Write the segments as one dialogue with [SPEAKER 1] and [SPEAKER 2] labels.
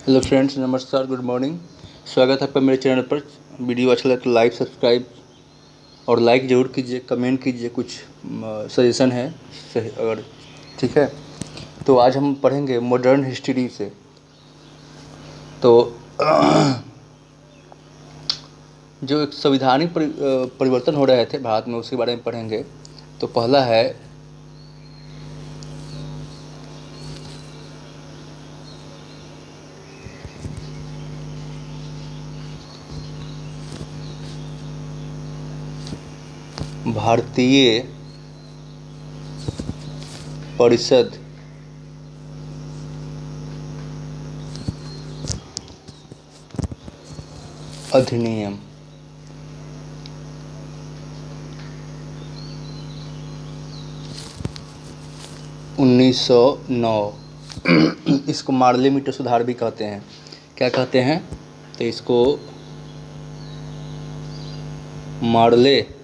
[SPEAKER 1] Hello friends, नमस्कार, good morning. स्वागत है आपका मेरे चैनल पर। वीडियो अच्छा लगे तो लाइक, सब्सक्राइब और लाइक ज़रूर कीजिए, कमेंट कीजिए, कुछ सजेशन है सही अगर ठीक है। तो आज हम पढ़ेंगे मॉडर्न हिस्ट्री से। तो जो एक संवैधानिक परिवर्तन हो रहे थे भारत में, उसके बारे में पढ़ेंगे। तो पहला है भारतीय परिषद अधिनियम। 1909। इसको मार्ले मीटर सुधार भी कहते हैं। क्या कहते हैं? तो इसको मार्ले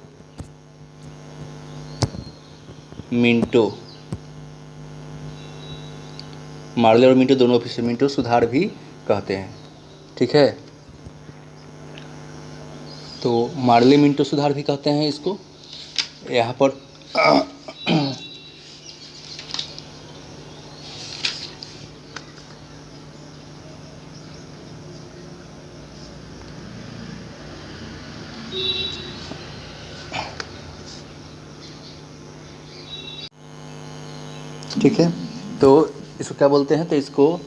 [SPEAKER 1] मिंटो, मार्ले और मिंटो दोनों ऑफिस मिंटो सुधार भी कहते हैं। ठीक है, तो मार्ले मिंटो सुधार भी कहते हैं इसको। यहाँ पर ठीक है, तो इसको क्या बोलते हैं? तो इसको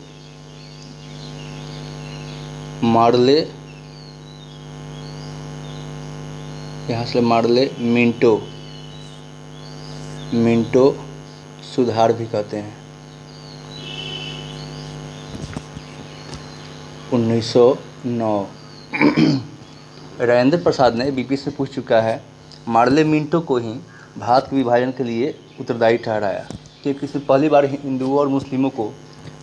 [SPEAKER 1] मार्ले, यहाँ से मार्ले मिंटो, मिंटो सुधार भी कहते हैं। 1909। राजेंद्र प्रसाद ने बीपी से पूछ चुका है, मार्ले मिंटो को ही भारत के विभाजन के लिए उत्तरदायी ठहराया, क्योंकि इसमें पहली बार हिंदुओं और मुस्लिमों को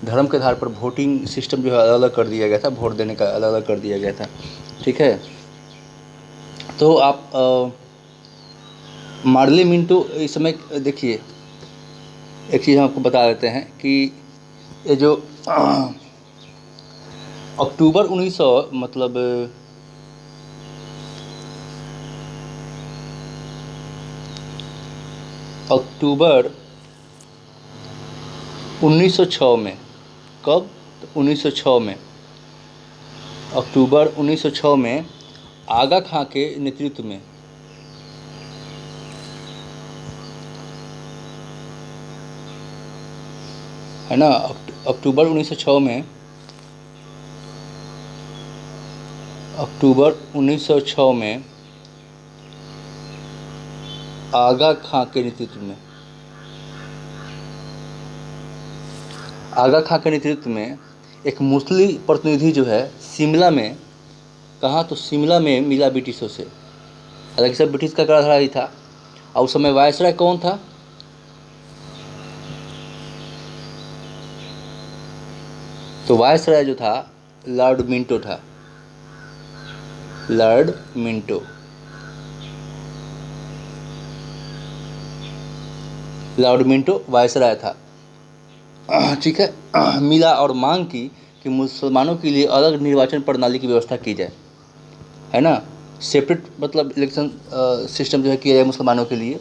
[SPEAKER 1] धर्म के आधार पर वोटिंग सिस्टम जो है अलग अलग कर दिया गया था, वोट देने का अलग अलग कर दिया गया था। ठीक है, तो आप मार्ले मिंटो इस समय देखिए, एक चीज़ हम आपको बता देते हैं कि ये जो अक्टूबर 1900 मतलब अक्टूबर 1906 में, कब? तो 1906 में, अक्टूबर 1906 में आगा खां के नेतृत्व में है ना, अक्टूबर 1906 में, अक्टूबर 1906 में आगा खां के नेतृत्व में, आगा खां के नेतृत्व में एक मुस्लिम प्रतिनिधि जो है शिमला में, कहाँ? तो शिमला में मिला ब्रिटिशों से। हालांकि सब ब्रिटिश का कराधारा ही था। और उस समय वायसराय कौन था? तो वायसराय जो था लॉर्ड मिंटो था, Lord Minto. Lord Minto viceroy था। ठीक है, मिला और मांग की कि मुसलमानों के लिए अलग निर्वाचन प्रणाली की व्यवस्था की जाए, है ना, सेपरेट मतलब इलेक्शन सिस्टम जो है किया जाए मुसलमानों के लिए।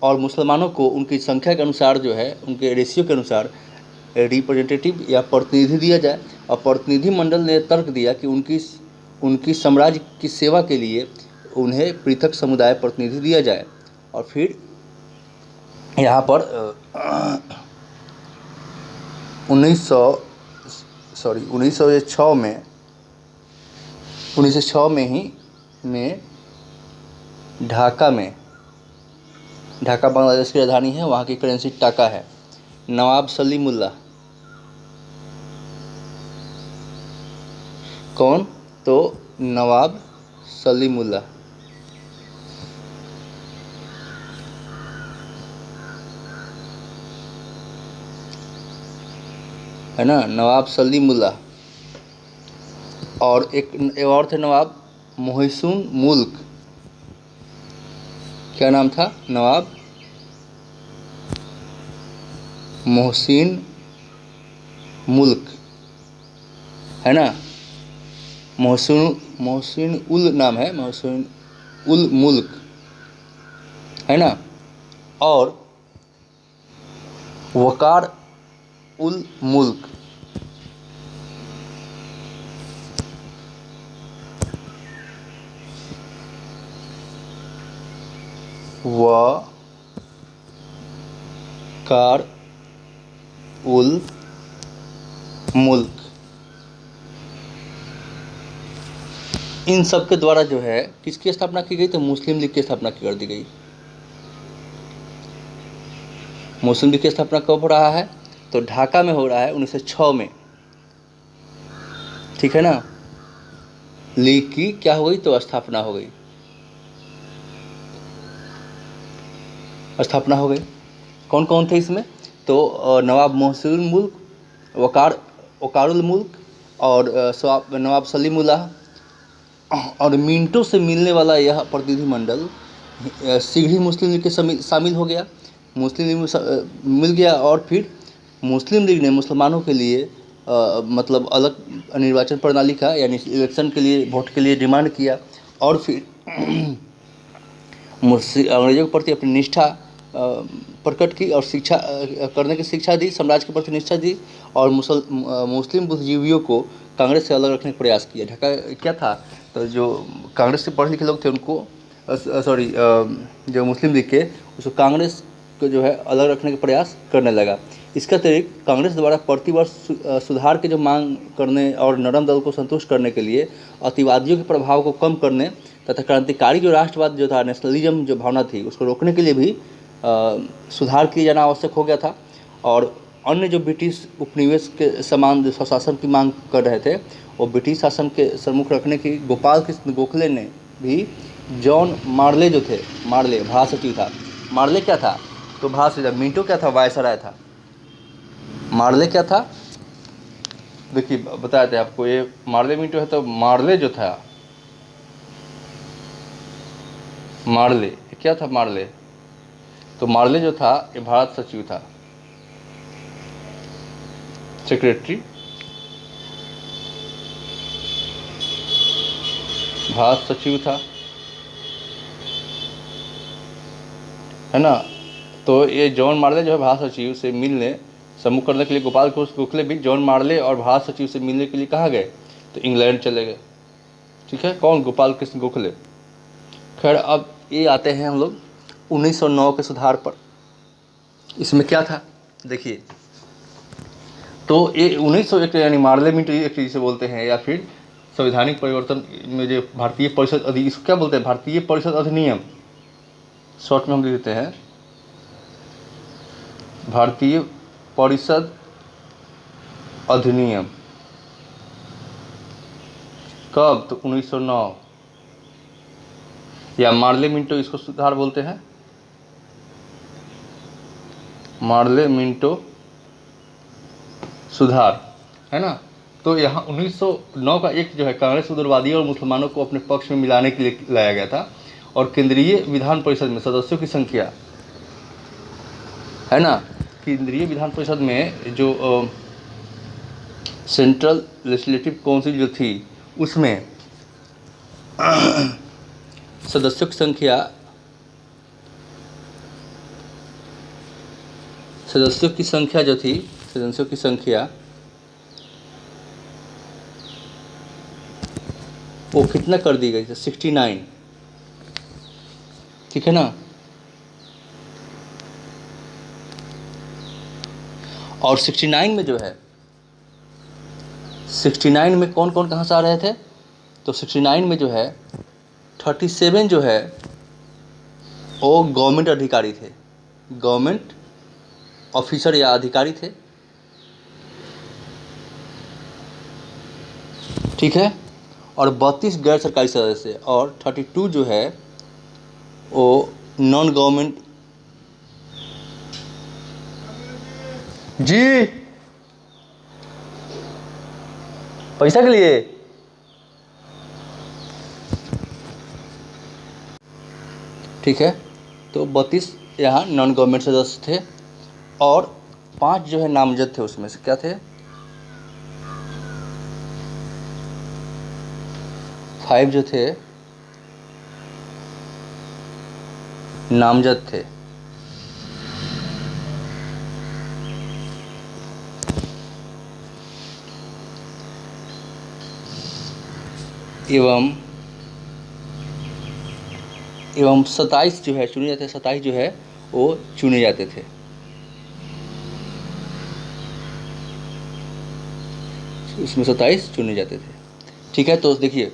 [SPEAKER 1] और मुसलमानों को उनकी संख्या के अनुसार जो है, उनके रेशियो के अनुसार रिप्रेजेंटेटिव या प्रतिनिधि दिया जाए। और प्रतिनिधि मंडल ने तर्क दिया कि उनकी साम्राज्य की सेवा के लिए उन्हें पृथक समुदाय प्रतिनिधि दिया जाए। और फिर यहाँ पर 1906 में, 1906 में ही में ढाका में, ढाका बांग्लादेश की राजधानी है, वहाँ की करेंसी टाका है। नवाब सलीमुल्लाह, कौन? तो नवाब सलीमुल्लाह, है ना, नवाब सलीमुल्लाह। और एक और थे नवाब मोहसिन मुल्क। क्या नाम था? नवाब मोहसिन मुल्क। है ना। मोहसिन उल नाम है, मोहसिन उल मुल्क, है ना। और वकार उल मुल्क, वकार उल मुल्क, इन सब के द्वारा जो है किसकी स्थापना की गई? तो मुस्लिम लीग की स्थापना कर दी गई। मुस्लिम लीग की स्थापना कब हो रहा है? तो ढाका में हो रहा है 1906 में, ठीक है ना। लीग की क्या हो गई? तो स्थापना हो गई, स्थापना हो गई। कौन कौन थे इसमें? तो नवाब मोहसिन मुल्क, वकारुल मुल्क, और नवाब सलीमुल्लाह, और मिंटो से मिलने वाला यह प्रतिनिधिमंडल शीघ्र ही मुस्लिम लीग के शामिल हो गया। मुस्लिम लीग में मिल गया, और फिर मुस्लिम लीग ने मुसलमानों के लिए मतलब अलग निर्वाचन प्रणाली का, यानी इलेक्शन के लिए, वोट के लिए डिमांड किया, और फिर अंग्रेजों के प्रति अपनी निष्ठा प्रकट की, और शिक्षा करने की शिक्षा दी, साम्राज्य के प्रति निष्ठा दी, और मुस्लिम बुद्धिजीवियों को कांग्रेस से अलग रखने का प्रयास किया। ढाका क्या था? तो जो कांग्रेस से पढ़े लिखे लोग थे उनको, सॉरी, जो मुस्लिम लीग के, उसको कांग्रेस को जो है अलग रखने का प्रयास करने लगा। इसका अतिरिक्त कांग्रेस द्वारा प्रतिवर्ष सुधार के जो मांग करने और नरम दल को संतुष्ट करने के लिए अतिवादियों के प्रभाव को कम करने तथा क्रांतिकारी जो राष्ट्रवाद जो था, नेशनलिज्म जो भावना थी, उसको रोकने के लिए भी सुधार किया जाना आवश्यक हो गया था। और अन्य जो ब्रिटिश उपनिवेश के समान जो स्वशासन की मांग कर रहे थे, वो ब्रिटिश शासन के सम्मुख रखने की गोपाल कृष्ण गोखले ने भी जॉन मार्ले जो थे, मार्ले भारत सचिव था। मार्ले क्या था? तो भारत सचिव। मिंटो क्या था? वायसराय था। मार्ले क्या था? देखिए बताए थे आपको, ये मार्ले मिंटो है। तो मार्ले जो था, मार्ले क्या था? मार्ले, तो मार्ले जो था ये भारत सचिव था, सेक्रेटरी, भारत सचिव था, है ना। तो ये जॉन मार्ले जो है भारत सचिव से मिलने, सम्मुख करने के लिए गोपाल कृष्ण गोखले भी जॉन मार्ले और भारत सचिव से मिलने के लिए कहाँ गए? तो इंग्लैंड चले गए, ठीक है। कौन? गोपाल कृष्ण गोखले। खैर, अब ये आते हैं हम लोग 1909 के सुधार पर। इसमें क्या था देखिए, तो ये 1901 यानी मार्ले मिंटो एक्ट जिसे बोलते हैं, या फिर संवैधानिक परिवर्तन में जो भारतीय परिषद इसको क्या बोलते हैं? भारतीय परिषद अधिनियम, शॉर्ट में हम लिख देते हैं भारतीय परिषद अधिनियम। कब? तो 1909, या मार्ले मिंटो इसको सुधार बोलते हैं, मार्ले मिंटो सुधार, है ना। तो यहाँ 1909 का एक्ट जो है कांग्रेस उग्रवादियों और मुसलमानों को अपने पक्ष में मिलाने के लिए लाया गया था। और केंद्रीय विधान परिषद में सदस्यों की संख्या, है ना, केंद्रीय विधान परिषद में जो सेंट्रल लेजिस्लेटिव काउंसिल जो थी, उसमें सदस्यों की संख्या, जो थी, सदस्यों की संख्या वो कितना कर दी गई थी? 69, ठीक है ना। और 69 में जो है, 69 में कौन कौन कहाँ से आ रहे थे? तो 69 में जो है 37 जो है वो गवर्नमेंट अधिकारी थे, गवर्नमेंट ऑफिसर या अधिकारी थे, ठीक है। और 32 गैर सरकारी सदस्य, और 32 जो है वो नॉन गवर्नमेंट। जी, पैसा के लिए? ठीक है। तो 32 यहाँ नॉन गवर्नमेंट सदस्य थे, और 5 जो है नामजद थे। उसमें से क्या थे? 5 जो थे नामजद थे। एवं 27 जो है चुने जाते, 27 जो है वो चुने जाते थे। इसमें 27 चुने जाते थे। ठीक है, तो देखिए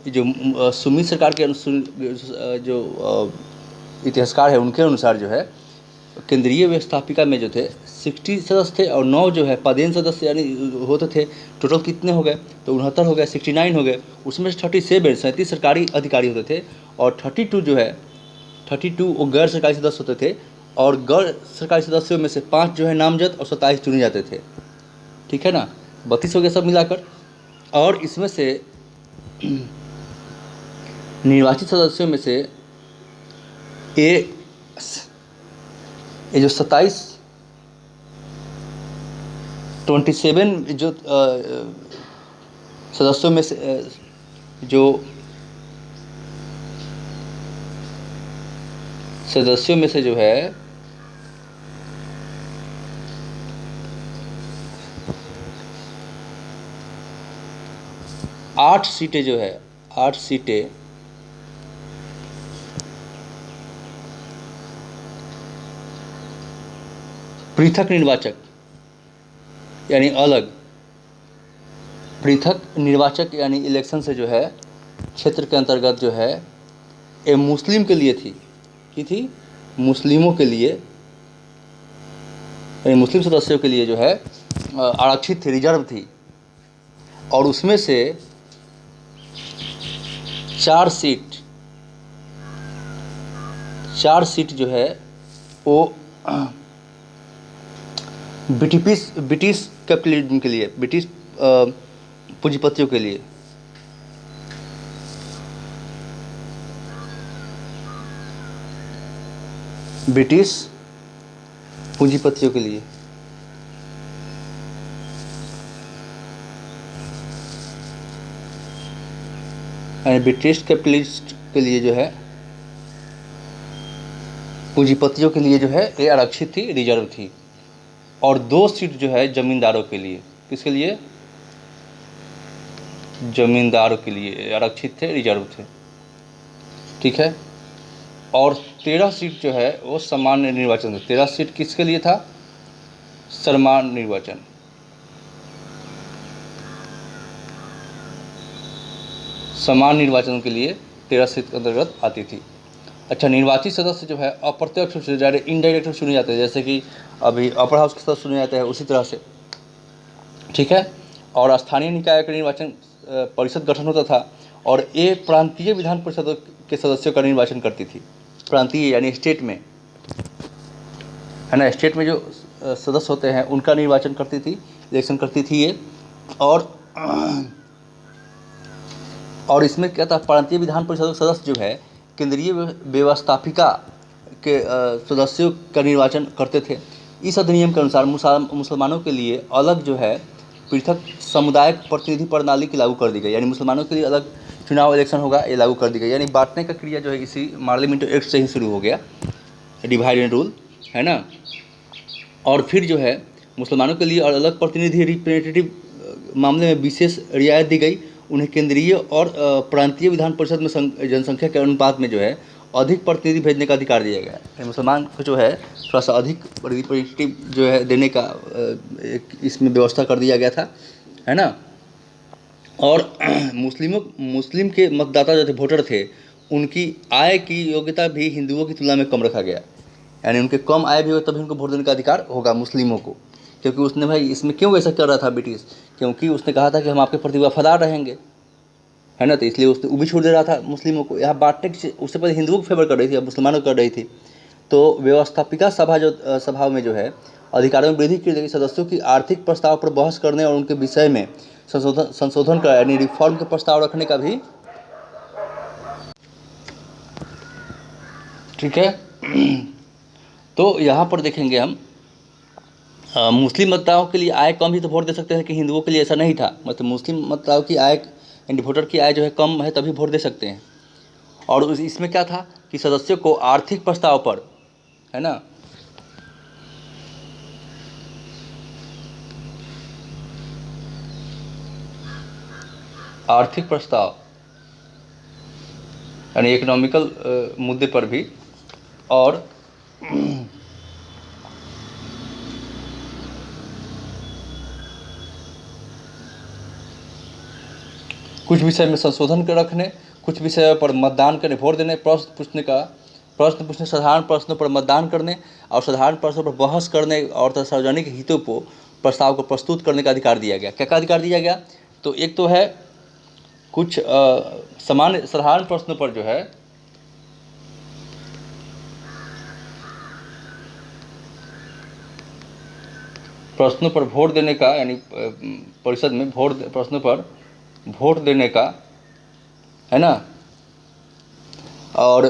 [SPEAKER 1] जो सुमित सरकार के जो इतिहासकार है उनके अनुसार जो है केंद्रीय व्यवस्थापिका में जो थे 60 सदस्य थे और 9 जो है पदेन सदस्य यानी होते थे। टोटल कितने हो गए? तो 69 हो गए, 69 हो गए। उसमें से 37 सरकारी अधिकारी होते थे और 32 जो है 32 वो गैर सरकारी सदस्य होते थे और गैर सरकारी सदस्यों में से 5 जो है नामजद और 27 चुने जाते थे। ठीक है ना, 32 हो गया सब मिलाकर। और इसमें से निर्वाचित सदस्यों में से ये जो 27 जो सदस्यों में से जो सदस्यों में से जो है 8 सीटें जो है 8 सीटें पृथक निर्वाचक यानी अलग पृथक निर्वाचक यानी इलेक्शन से जो है क्षेत्र के अंतर्गत जो है ये मुस्लिम के लिए थी। की थी? मुस्लिमों के लिए यानी मुस्लिम सदस्यों के लिए जो है आरक्षित थी, रिजर्व थी। और उसमें से 4 सीट जो है वो ब्रिटिश कैपिटलिज्म के लिए, ब्रिटिश पूंजीपतियों के लिए। ब्रिटिश पूंजीपतियों के लिए यानी ब्रिटिश कैपिटलिस्ट के लिए जो है पूंजीपतियों के लिए जो है ये आरक्षित थी, रिजर्व थी। और 2 सीट जो है जमींदारों के लिए। किसके लिए? जमींदारों के लिए आरक्षित थे, रिजर्व थे। ठीक है। और 13 सीट जो है वो सामान्य निर्वाचन थे। 13 सीट किसके लिए था? सामान्य निर्वाचन। सामान्य निर्वाचन के लिए 13 सीट के अंतर्गत आती थी। अच्छा, निर्वाचित सदस्य जो है अप्रत्यक्ष रूप से डायरेक्ट इनडायरेक्ट चुने जाते हैं, जैसे कि अभी अपर हाउस के सदस्य चुने जाते हैं उसी तरह से। ठीक है। और स्थानीय निकाय का निर्वाचन परिषद गठन होता था और ये प्रांतीय विधान परिषद के सदस्यों का निर्वाचन करती थी। प्रांतीय यानी स्टेट में, है ना, स्टेट में जो सदस्य होते हैं उनका निर्वाचन करती थी, इलेक्शन करती थी ये। और इसमें क्या था? प्रांतीय विधान परिषद के सदस्य जो है केंद्रीय व्यवस्थापिका के सदस्यों का निर्वाचन करते थे। इस अधिनियम के अनुसार मुसलमानों के लिए अलग जो है पृथक सामुदायिक प्रतिनिधि प्रणाली की लागू कर दी गई। यानी मुसलमानों के लिए अलग चुनाव इलेक्शन होगा, ये लागू कर दी गई। यानी बांटने का क्रिया जो है इसी पार्लियामेंट एक्ट से ही शुरू हो गया, डिवाइड एंड रूल, है ना। और फिर जो है मुसलमानों के लिए अलग प्रतिनिधि रिप्रेजेंटेटिव मामले में विशेष रियायत दी गई। उन्हें केंद्रीय और प्रांतीय विधान परिषद में जनसंख्या के अनुपात में जो है अधिक प्रतिनिधि भेजने का अधिकार दिया गया है। मुसलमान को जो है थोड़ा सा अधिक रिप्रेजेंटेटिव जो है देने का इसमें व्यवस्था कर दिया गया था, है ना। और मुस्लिम के मतदाता जो थे, वोटर थे, उनकी आय की योग्यता भी हिंदुओं की तुलना में कम रखा गया। यानी उनके कम आय भी हो तभी उनको वोट देने का अधिकार होगा मुस्लिमों को। क्योंकि उसने भाई इसमें क्यों ऐसा कर रहा था ब्रिटिश? क्योंकि उसने कहा था कि हम आपके प्रति वफादार रहेंगे, है ना। तो इसलिए उसने वो भी छोड़ दे रहा था मुस्लिमों को। यहाँ बांटने की उससे पहले हिंदुओं को फेवर कर रही थी, अब मुसलमानों को कर रही थी। तो व्यवस्थापिका सभा में जो है अधिकारों में वृद्धि की गई। सदस्यों की आर्थिक प्रस्ताव पर बहस करने और उनके विषय में संशोधन का यानी रिफॉर्म के प्रस्ताव रखने का भी, ठीक है। तो यहाँ पर देखेंगे हम मुस्लिम मतदाताओं के लिए आय कम ही तो वोट दे सकते हैं कि हिंदुओं के लिए ऐसा नहीं था। मतलब मुस्लिम मतदाताओं की आय यानी वोटर की आय जो है कम है तभी वोट दे सकते हैं। और इसमें क्या था कि सदस्यों को आर्थिक प्रस्ताव पर, है ना, आर्थिक प्रस्ताव यानी इकोनॉमिकल मुद्दे पर भी, और कुछ विषय में संशोधन कर रखने, कुछ विषय पर मतदान करने, वोट देने, प्रश्न पूछने, साधारण प्रश्नों पर मतदान करने और साधारण प्रश्नों पर बहस करने और सार्वजनिक हितों को प्रस्ताव को प्रस्तुत करने का अधिकार दिया गया। क्या अधिकार दिया गया? तो एक तो है कुछ सामान्य साधारण प्रश्नों पर जो है प्रश्नों पर वोट देने का, यानी परिषद में प्रश्नों पर वोट देने का, है ना, और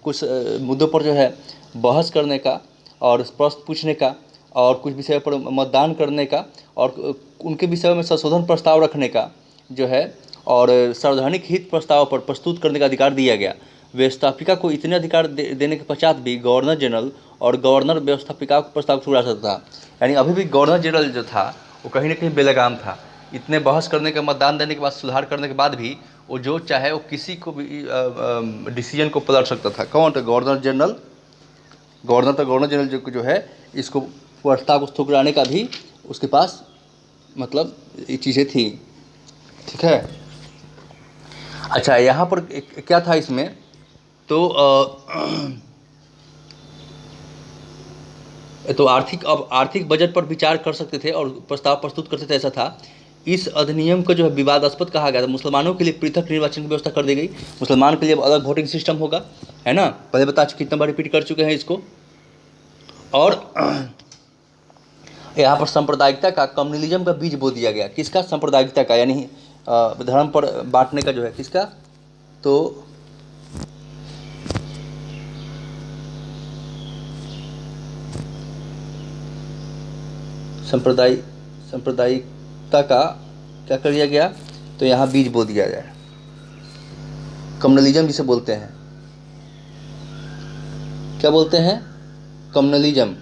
[SPEAKER 1] कुछ मुद्दों पर जो है बहस करने का और प्रश्न पूछने का और कुछ विषय पर मतदान करने का और उनके विषय में संशोधन प्रस्ताव रखने का जो है, और सार्वजनिक हित प्रस्ताव पर प्रस्तुत करने का अधिकार दिया गया। व्यवस्थापिका को इतने अधिकार देने के पश्चात भी गवर्नर जनरल और गवर्नर व्यवस्थापिका को प्रस्ताव छुड़ा सकता था। यानी अभी भी गवर्नर जनरल जो था वो कहीं ना कहीं बेलगाम था। इतने बहस करने के, मतदान देने के बाद, सुधार करने के बाद भी वो जो चाहे वो किसी को भी डिसीजन को बदल सकता था। कौन? तो गवर्नर जनरल। गवर्नर जनरल जो है इसको प्रस्ताव को ठुकराने का भी उसके पास मतलब ये चीज़ें थी। ठीक है। अच्छा, यहाँ पर क्या था इसमें? तो तो आर्थिक बजट पर विचार कर सकते थे और प्रस्ताव प्रस्तुत करते थे, ऐसा था। इस अधिनियम को जो है विवादास्पद कहा गया था। मुसलमानों के लिए पृथक निर्वाचन की व्यवस्था कर दी गई। मुसलमान के लिए अब अलग वोटिंग सिस्टम होगा, है ना, पहले बता चुके, कितना बार रिपीट कर चुके हैं इसको। और यहाँ पर सांप्रदायिकता का, कम्युनलिज्म का बीज बो दिया गया। किसका? सांप्रदायिकता का, यानी धर्म पर बांटने का जो है, किसका? तो सांप्रदायिकता का क्या कर दिया गया? तो यहाँ बीज बो दिया जाए। कम्युनलिज्म जिसे बोलते हैं, क्या बोलते हैं? कम्युनलिज्म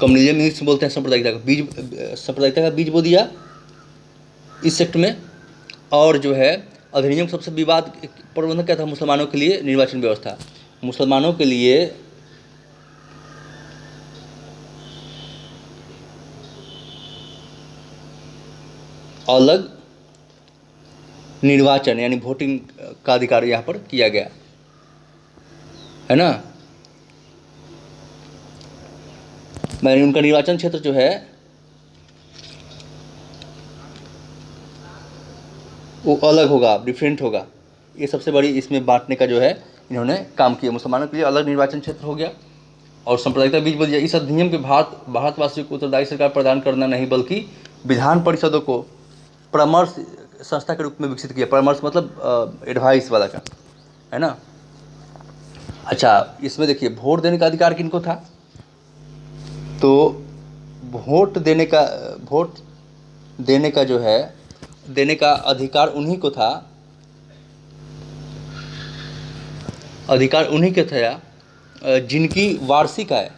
[SPEAKER 1] इंग्लिश में बोलते हैं सांप्रदायिकता का बीज बो दिया इस सेक्ट में। और जो है अधिनियम सबसे विवाद प्रबंधन क्या था? मुसलमानों के लिए निर्वाचन व्यवस्था। मुसलमानों के लिए अलग निर्वाचन यानी वोटिंग का अधिकार यहाँ पर किया गया, है ना। मैंने उनका निर्वाचन क्षेत्र जो है वो अलग होगा, डिफरेंट होगा। ये सबसे बड़ी इसमें बांटने का जो है इन्होंने काम किया। मुसलमानों के लिए अलग निर्वाचन क्षेत्र हो गया और सांप्रदायिकता बीज बो दिया। इस अधिनियम के भारतवासियों को उत्तरदायी सरकार प्रदान करना नहीं बल्कि विधान परिषदों को परामर्श संस्था के रूप में विकसित किया। परामर्श मतलब एडवाइस वाला का, है ना। अच्छा, इसमें देखिए वोट देने का अधिकार किनको था? तो वोट देने का जो है देने का अधिकार उन्हीं को था। अधिकार उन्हीं के था जिनकी वार्षिक आय,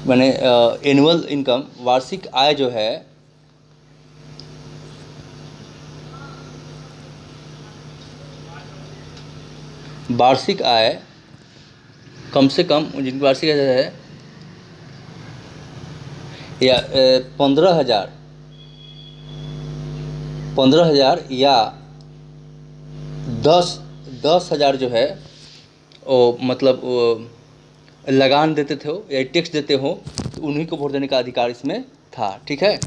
[SPEAKER 1] माने एनुअल इनकम, वार्षिक आय जो है वार्षिक आय कम से कम, जिनकी वार्षिक आय है या 15,000 या 10,000 जो है वो मतलब वो लगान देते थे हो या टैक्स देते हो, तो उन्हीं को वोट देने का अधिकार इसमें था। ठीक है।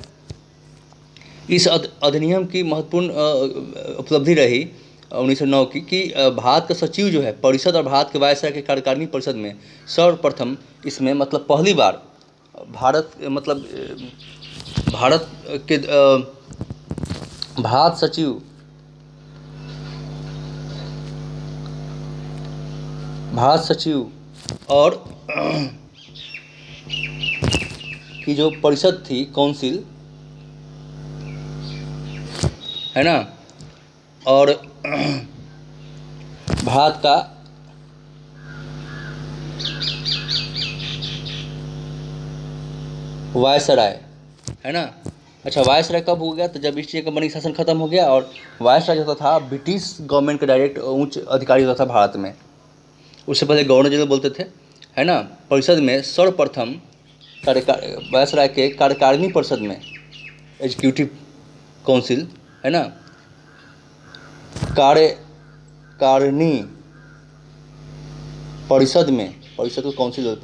[SPEAKER 1] इस अधिनियम की महत्वपूर्ण उपलब्धि रही 1909 की कि भारत का सचिव जो है परिषद और भारत के वायसराय के कार्यकारिणी परिषद में सर्वप्रथम इसमें मतलब पहली बार भारत के भारत सचिव और की जो परिषद थी, काउंसिल, है ना, और भारत का वायसराय, है ना। अच्छा, वायसराय कब हो गया? तो जब ईस्ट इंडिया कंपनी का शासन खत्म हो गया और वायसराय जो था ब्रिटिश गवर्नमेंट का डायरेक्ट उच्च अधिकारी होता था भारत में। उससे पहले गवर्नर जनरल बोलते थे, है ना। परिषद में सर्वप्रथम वायसराय के कार्यकारिणी परिषद में, एग्जीक्यूटिव काउंसिल, है ना, कार्यकारिणी परिषद में, परिषद को काउंसिल,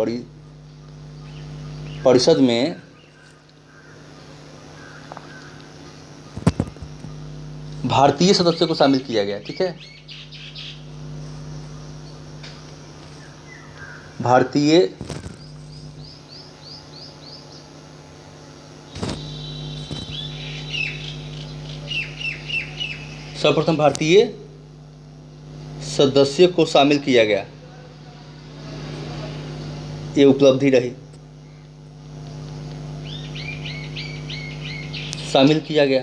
[SPEAKER 1] परिषद में भारतीय सदस्यों को शामिल किया गया। ठीक है, भारतीय सर्वप्रथम भारतीय सदस्य को शामिल किया गया, ये उपलब्धि रही, शामिल किया गया।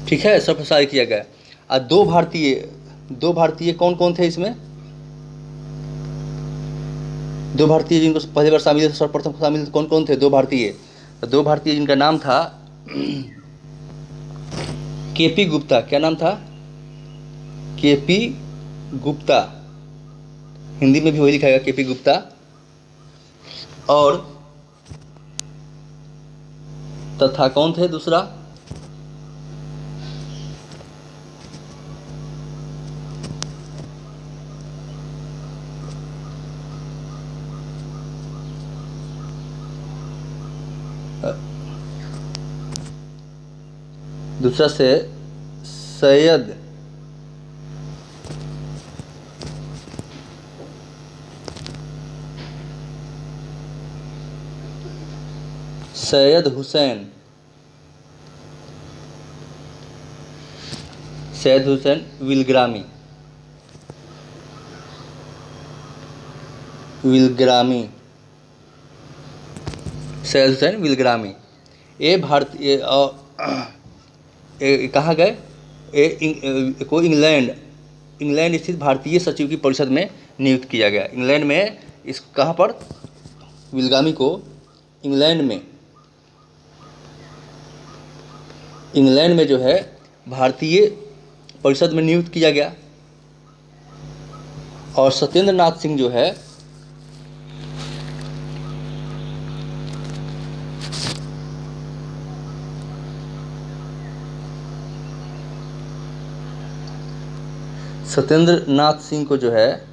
[SPEAKER 1] ठीक है, सब शामिल किया गया। और दो भारतीय कौन कौन थे इसमें? दो भारतीय जिनको पहली बार शामिल, सर्वप्रथम शामिल कौन कौन थे? दो भारतीय, जिनका नाम था केपी गुप्ता। क्या नाम था? केपी गुप्ता, हिंदी में भी वही लिखाएगा, केपी गुप्ता। और तथा कौन थे दूसरा? दूसरा से सैयद हुसैन, विलग्रामी, सैयद हुसैन विलग्रामी। ये भारतीय कहाँ गए? को इंग्लैंड स्थित भारतीय सचिव की परिषद में नियुक्त किया गया। इंग्लैंड में इस कहाँ पर? विलग्रामी को इंग्लैंड में जो है भारतीय परिषद में नियुक्त किया गया। और सत्येंद्र नाथ सिंह जो है सत्येंद्र नाथ सिंह को जो है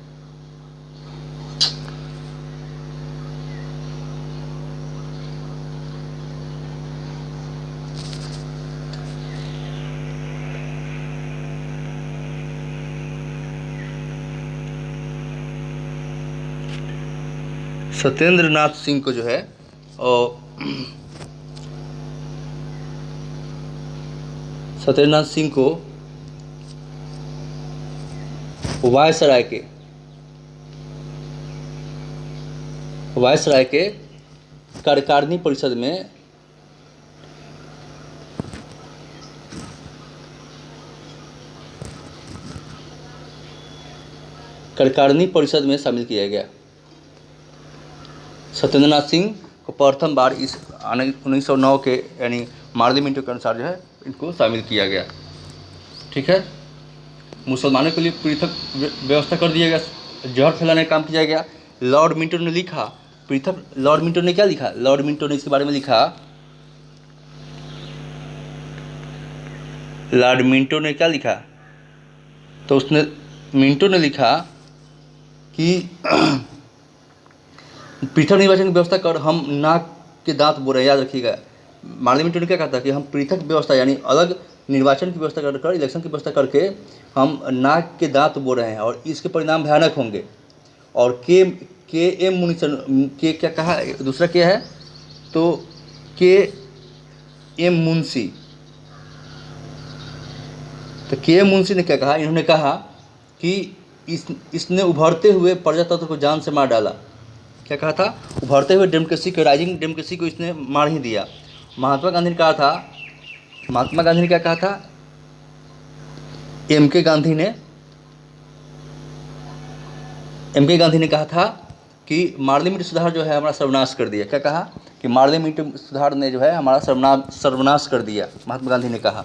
[SPEAKER 1] सत्येंद्र नाथ सिंह को वायसराय के कार्यकारिणी परिषद में शामिल किया गया। सत्येंद्र नाथ सिंह को प्रथम बार इस 1909 के यानी मार्ली मिंटो के अनुसार जो है इनको शामिल किया गया। ठीक है, मुसलमानों के लिए पृथक व्यवस्था कर दिया गया, जहर फैलाने का काम किया गया। लॉर्ड मिंटो ने लिखा पृथक, लॉर्ड मिंटो ने क्या लिखा? लॉर्ड मिंटो ने इसके बारे में लिखा, लॉर्ड मिंटो ने क्या लिखा? तो मिंटो ने लिखा कि पृथक निर्वाचन की व्यवस्था कर, हम नाक के दांत बोल रहे हैं, याद रखिएगा। मार्ली मिंटो ने क्या कहा था कि हम पृथक व्यवस्था यानी अलग निर्वाचन की व्यवस्था कर, इलेक्शन की व्यवस्था करके हम नाक के दांत बोल रहे हैं और इसके परिणाम भयानक होंगे। और के एम मुनीसन के क्या कहा? दूसरा क्या है? तो के एम मुंशी, तो के एम मुंशी ने क्या कहा? इन्होंने कहा कि इसने उभरते हुए प्रजातंत्र को जान से मार डाला। क्या कहा था, उभरते हुए डेमोक्रेसी को, राइजिंग डेमोक्रेसी को इसने मार ही दिया। महात्मा गांधी ने कहा था, महात्मा गांधी ने क्या कहा था, एम के गांधी ने कहा था कि पार्लियामेंट सुधार जो है हमारा सर्वनाश कर दिया। क्या कहा कि पार्लियामेंट सुधार ने जो है हमारा सर्वनाश कर दिया, महात्मा गांधी ने कहा।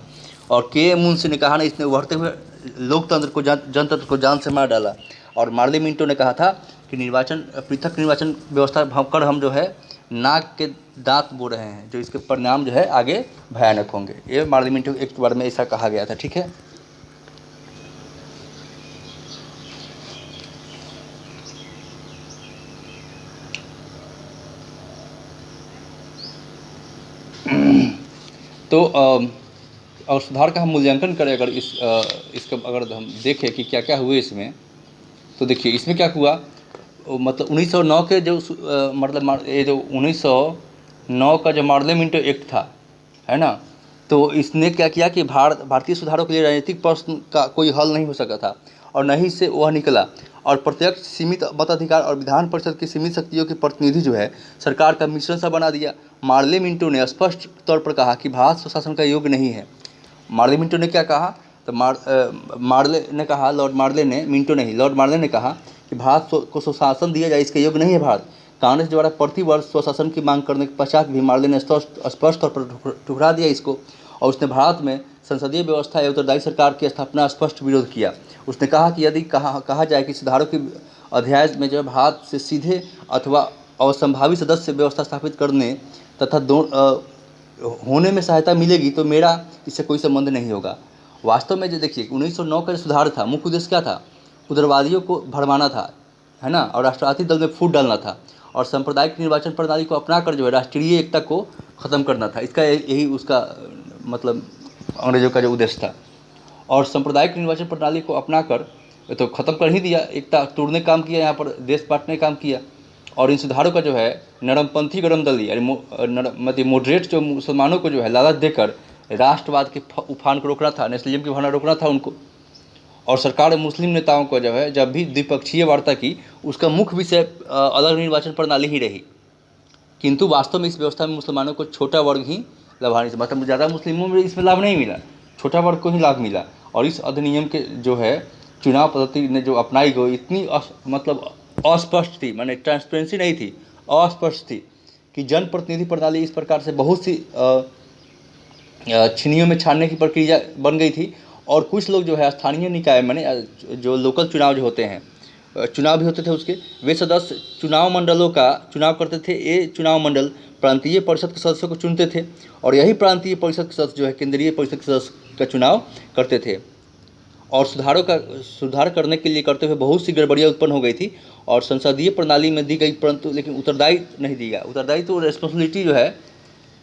[SPEAKER 1] और के मुंशी ने कहा ना, इसने उभरते हुए लोकतंत्र को, जनतंत्र को जान से मार डाला। और मार्लिमिंटो ने कहा था कि पृथक निर्वाचन व्यवस्था कर हम जो है नाक के दांत बो रहे हैं, जो इसके परिणाम जो है आगे भयानक होंगे। ये मार्लिमिंटो एक्ट के बारे में ऐसा कहा गया था। ठीक है, तो और सुधार का हम मूल्यांकन करें अगर इसका अगर हम देखें कि क्या क्या हुए इसमें, तो देखिए इसमें क्या हुआ, मतलब 1909 के जो मतलब ये जो 1909 का जो पार्लियामेंट एक्ट था, है ना, तो इसने क्या किया कि भारतीय सुधारों के लिए राजनीतिक प्रश्न का कोई हल नहीं हो सका था और न ही से वह निकला। और प्रत्यक्ष सीमित मताधिकार और विधान परिषद की सीमित शक्तियों के प्रतिनिधि जो है सरकार का मिश्रण सा बना दिया। मार्लिमिंटो ने स्पष्ट तौर पर कहा कि भारत स्वशासन का योग्य नहीं है। मार्लिमिंटो ने क्या कहा, तो मार्ले ने कहा, लॉर्ड मार्ले ने, मिंटो नहीं, लॉर्ड मार्ले ने कहा कि भारत को स्वशासन दिया जाए, इसके योग्य नहीं है भारत। कांग्रेस द्वारा प्रतिवर्ष स्वशासन की मांग करने के पश्चात भी मार्ले ने स्पष्ट तौर पर ठुकरा दिया इसको, और उसने भारत में संसदीय व्यवस्था एवं उत्तरदायी सरकार की स्थापना स्पष्ट विरोध किया। उसने कहा कि यदि कहा जाए कि सुधारों के अध्याय में जो भारत से सीधे अथवा असंभावी सदस्य व्यवस्था स्थापित करने तथा होने में सहायता मिलेगी तो मेरा इससे कोई संबंध नहीं होगा। वास्तव में जो देखिए 1909 का जो सुधार था, मुख्य उद्देश्य क्या था, उग्रवादियों को भड़वाना था, है ना, और राष्ट्रवादी दल में फूट डालना था, और सांप्रदायिक निर्वाचन प्रणाली को अपनाकर जो है राष्ट्रीय एकता को ख़त्म करना था। इसका यही उसका मतलब अंग्रेजों का जो उद्देश्य था। और सांप्रदायिक निर्वाचन प्रणाली को अपनाकर तो ख़त्म कर ही दिया, एकता तोड़ने काम किया, यहाँ पर देश बांटने काम किया। और इन सुधारों का जो है नरमपंथी गरम दल यानी मतलब मॉडरेट जो मुसलमानों को जो है लालच देकर राष्ट्रवाद के उफान को रोकना था, नेशनलिज्म की भावना रोकना था उनको। और सरकार मुस्लिम नेताओं को जो है जब भी द्विपक्षीय वार्ता की, उसका मुख्य विषय अलग निर्वाचन प्रणाली ही रही। किंतु वास्तव में इस व्यवस्था में मुसलमानों को छोटा वर्ग ही लाभान्वित, मतलब ज़्यादा मुस्लिमों में इसमें लाभ नहीं मिला, छोटा वर्ग को ही लाभ मिला। और इस अधिनियम के जो है चुनाव पद्धति ने जो अपनाई गई इतनी मतलब अस्पष्ट थी, माने ट्रांसपेरेंसी नहीं थी, अस्पष्ट थी कि जनप्रतिनिधि प्रणाली इस प्रकार से बहुत सी छिनियों में छानने की प्रक्रिया बन गई थी। और कुछ लोग जो है स्थानीय निकाय माने जो लोकल चुनाव जो होते हैं, चुनाव भी होते थे उसके, वे सदस्य चुनाव मंडलों का चुनाव करते थे। ये चुनाव मंडल प्रांतीय परिषद के सदस्यों को चुनते थे और यही प्रांतीय परिषद के सदस्य जो है केंद्रीय परिषद के सदस्य का चुनाव करते थे। और सुधार करने के लिए करते हुए बहुत सी गड़बड़ियाँ उत्पन्न हो गई थी और संसदीय प्रणाली में दी गई, परंतु लेकिन उत्तरदायी नहीं दिया गया। उत्तरदायी तो रिस्पॉन्सिबिलिटी जो है,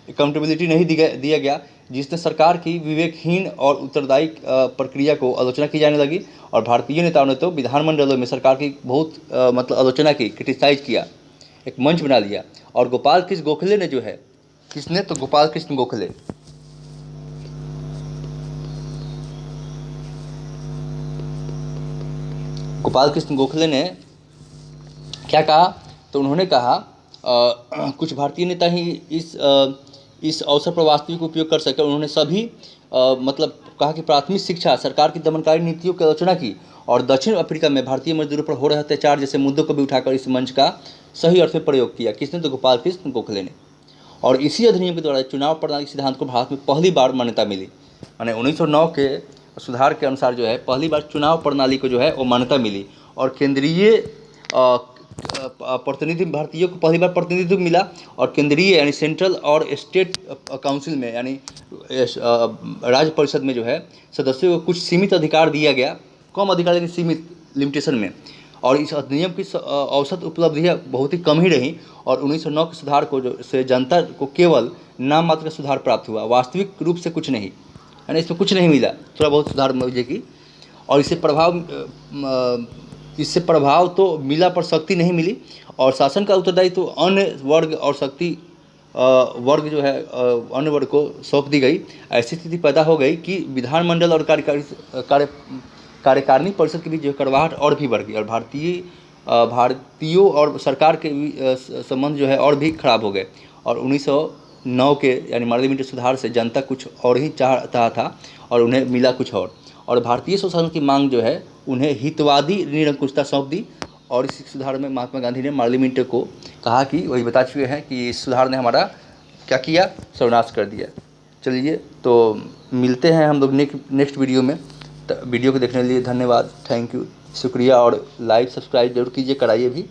[SPEAKER 1] अकाउंटेबिलिटी नहीं दिया गया, जिसने सरकार की विवेकहीन और उत्तरदायी प्रक्रिया को आलोचना की जाने लगी। और भारतीय नेताओं ने तो विधानमंडलों में सरकार की बहुत मतलब आलोचना की, क्रिटिसाइज किया, एक मंच बना लिया। और गोपाल कृष्ण गोखले ने जो है, किसने, तो गोपाल कृष्ण गोखले, गोपाल कृष्ण गोखले ने क्या कहा, तो उन्होंने कहा कुछ भारतीय नेता ही इस अवसर पर वास्तविक उपयोग कर सके। उन्होंने सभी मतलब कहा कि प्राथमिक शिक्षा, सरकार की दमनकारी नीतियों की आलोचना की और दक्षिण अफ्रीका में भारतीय मजदूरों पर हो रहे अत्याचार जैसे मुद्दों को भी उठाकर इस मंच का सही अर्थ में प्रयोग किया। किसने, तो गोपाल कृष्ण गोखले ने। और इसी अधिनियम के द्वारा चुनाव प्रणाली सिद्धांत को भारत में पहली बार मान्यता मिली। माने 1909 के सुधार के अनुसार जो है पहली बार चुनाव प्रणाली को जो है वो मान्यता मिली और केंद्रीय प्रतिनिधि, भारतीयों को पहली बार प्रतिनिधित्व मिला। और केंद्रीय यानी सेंट्रल और स्टेट काउंसिल में यानी राज्य परिषद में जो है सदस्यों को कुछ सीमित अधिकार दिया गया, कम अधिकार लेकिन सीमित लिमिटेशन में। और इस अधिनियम की औसत उपलब्धियाँ बहुत ही कम ही रही और 1909 के सुधार को जो से जनता को केवल नाम मात्र का सुधार प्राप्त हुआ, वास्तविक रूप से कुछ नहीं, है ना, इसमें कुछ नहीं मिला, थोड़ा बहुत सुधार मुझे की। और इससे प्रभाव तो मिला पर शक्ति नहीं मिली और शासन का उत्तरदायित्व तो अन्य वर्ग और शक्ति वर्ग जो है अन्य वर्ग को सौंप दी गई। ऐसी स्थिति पैदा हो गई कि विधानमंडल और कार्यकारिणी परिषद के बीच जो कड़वाहट और भी बढ़ गई और भारतीय भारतीयों और सरकार के संबंध जो है और भी खराब हो गए। और 1909 के यानी मार्लिन मिंटो सुधार से जनता कुछ और ही चाहता था और उन्हें मिला कुछ और भारतीय सुशासन की मांग जो है उन्हें हितवादी निरंकुशता सौंप दी। और इस सुधार में महात्मा गांधी ने मार्लिन मिंटो को कहा कि वही बता चुके हैं कि इस सुधार ने हमारा क्या किया, सर्वनाश कर दिया। चलिए तो मिलते हैं हम लोग नेक्स्ट वीडियो में। वीडियो को देखने के लिए धन्यवाद, थैंक यू, शुक्रिया। और लाइक सब्सक्राइब जरूर कीजिए, कराइए भी।